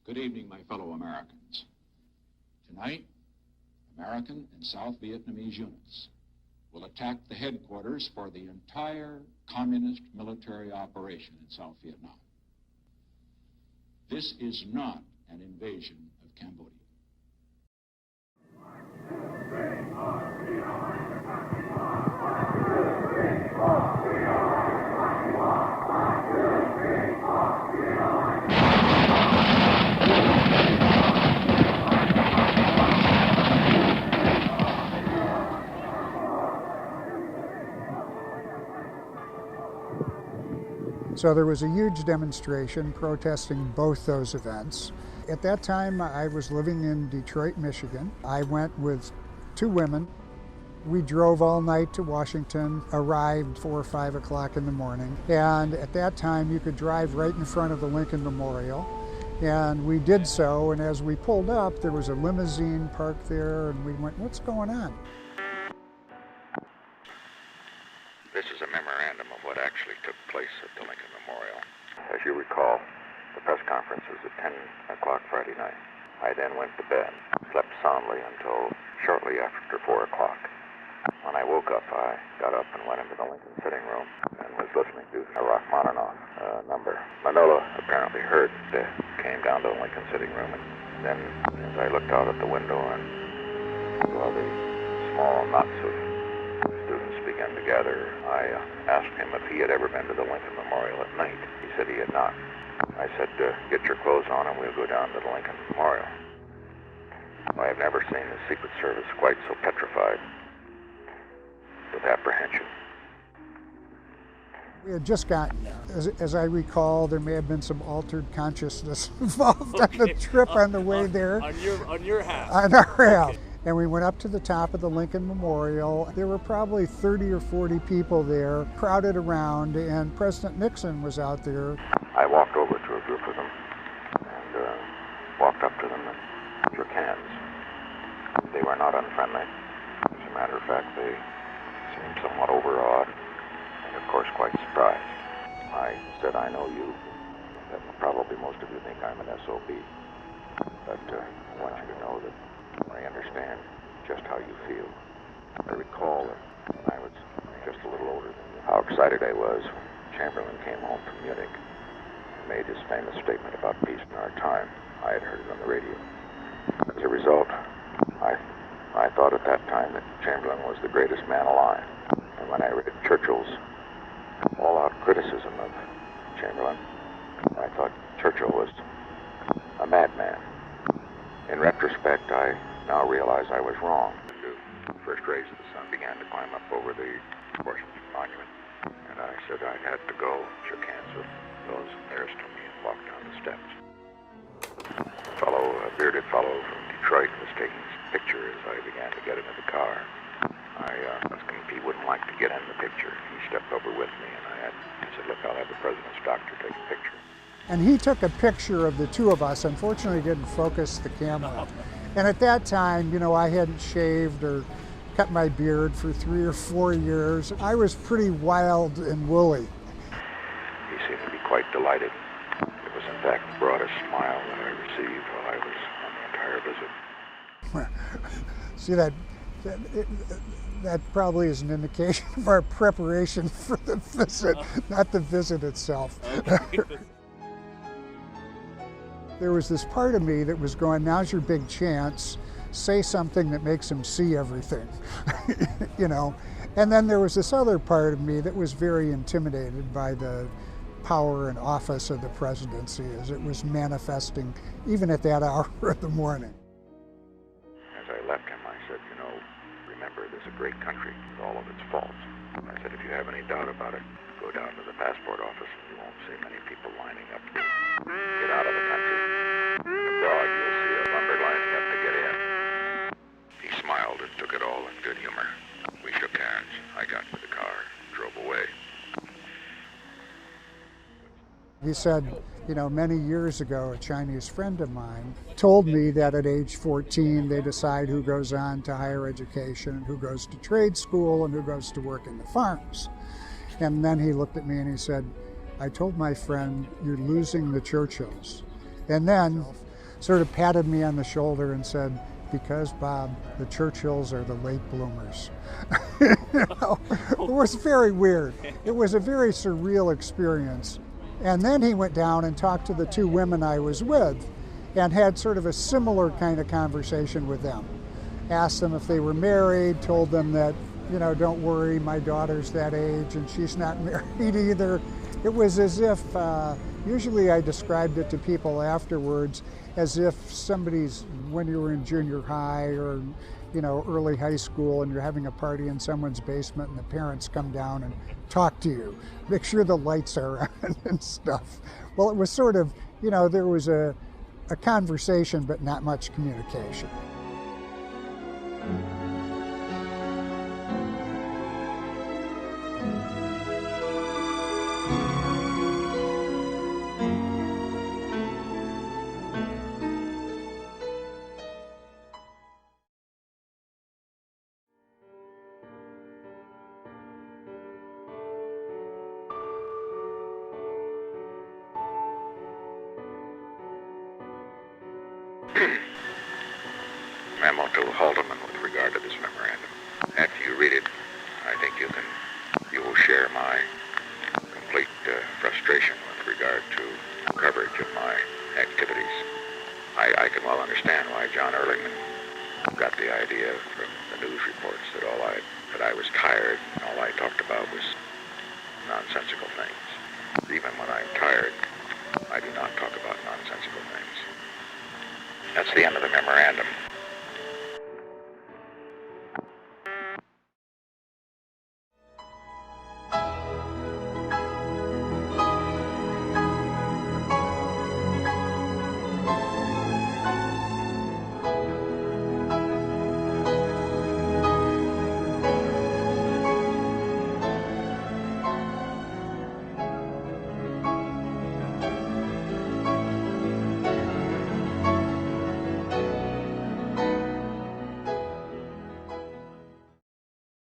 Good evening, my fellow Americans. Tonight, American and South Vietnamese units will attack the headquarters for the entire communist military operation in South Vietnam. This is not an invasion of Cambodia. So there was a huge demonstration protesting both those events. At that time, I was living in Detroit, Michigan. I went with two women. We drove all night to Washington, arrived 4 or 5 o'clock in the morning. And at that time, you could drive right in front of the Lincoln Memorial. And we did so, and as we pulled up, there was a limousine parked there, and we went, "What's going on?" This is a memorandum of what actually took place at the Lincoln Memorial. As you recall, the press conference was at 10 o'clock Friday night. I then went to bed, slept soundly until shortly after 4 o'clock. When I woke up, I got up and went into the Lincoln sitting room and was listening to a Rachmaninoff number. Manolo apparently heard it, came down to the Lincoln sitting room, and then as I looked out at the window and saw the small knots of students began to gather, I asked him if he had ever been to the Lincoln Memorial at night. He said he had not. I said, "Get your clothes on and we'll go down to the Lincoln Memorial." I have never seen the Secret Service quite so petrified with apprehension. We had just gotten there. As I recall, there may have been some altered consciousness involved on the trip on the way there. On your half. On our half. And we went up to the top of the Lincoln Memorial. There were probably 30 or 40 people there, crowded around, and President Nixon was out there. I walked over to a group of them and walked up to them and shook hands. They were not unfriendly. As a matter of fact, they seemed somewhat overawed and, of course, quite surprised. I said, "I know you. That probably most of you think I'm an SOB. But I want you to know that I understand just how you feel." I recall that when I was just a little older than you, how excited I was when Chamberlain came home from Munich and made his famous statement about peace in our time. I had heard it on the radio. As a result, I thought at that time that Chamberlain was the greatest man alive. And when I read Churchill's all-out criticism of Chamberlain, I thought Churchill was a madman. In retrospect, I now realize I was wrong. The first rays of the sun began to climb up over the Washington Monument, and I said I had to go, shook hands with those nearest to me, and walked down the steps. A bearded fellow from Detroit was taking his picture as I began to get into the car. I asked him if he wouldn't like to get in the picture. He stepped over with me, and I said, "Look, I'll have the president's doctor take a picture." And he took a picture of the two of us. Unfortunately, didn't focus the camera. And at that time, I hadn't shaved or cut my beard for 3 or 4 years. I was pretty wild and woolly. He seemed to be quite delighted. It was, in fact, the broadest smile that I received while I was on the entire visit. See, that probably is an indication of our preparation for the visit, not the visit itself. Okay. There was this part of me that was going, "Now's your big chance. Say something that makes him see everything," And then there was this other part of me that was very intimidated by the power and office of the presidency as it was manifesting even at that hour of the morning. As I left him, I said, "Remember, this is a great country with all of its faults." I said, "If you have any doubt about it, go down to the passport office and you won't see many people lining up to get out of the country. Abroad, you'll see a lumber lining up to get in." He smiled and took it all in good humor. We shook hands. I got into the car and drove away. He said, many years ago, a Chinese friend of mine told me that at age 14, they decide who goes on to higher education and who goes to trade school and who goes to work in the farms. And then he looked at me and he said, "I told my friend, you're losing the Churchills." And then sort of patted me on the shoulder and said, "Because, Bob, the Churchills are the late bloomers." You know, it was very weird. It was a very surreal experience. And then he went down and talked to the two women I was with and had sort of a similar kind of conversation with them. Asked them if they were married, told them that, you know, don't worry, my daughter's that age and she's not married either. It was as if, usually I described it to people afterwards as if somebody's, when you were in junior high or, you know, early high school and you're having a party in someone's basement and the parents come down and talk to you, make sure the lights are on and stuff. Well, it was sort of, you know, there was a conversation but not much communication. Memo to Haldeman with regard to this memorandum. After you read it, I think you will share my complete frustration with regard to coverage of my activities. I can well understand why John Ehrlichman got the idea from the news reports that I was tired and all I talked about was nonsensical things. Even when I'm tired, I do not talk about nonsensical things. That's the end of the memorandum.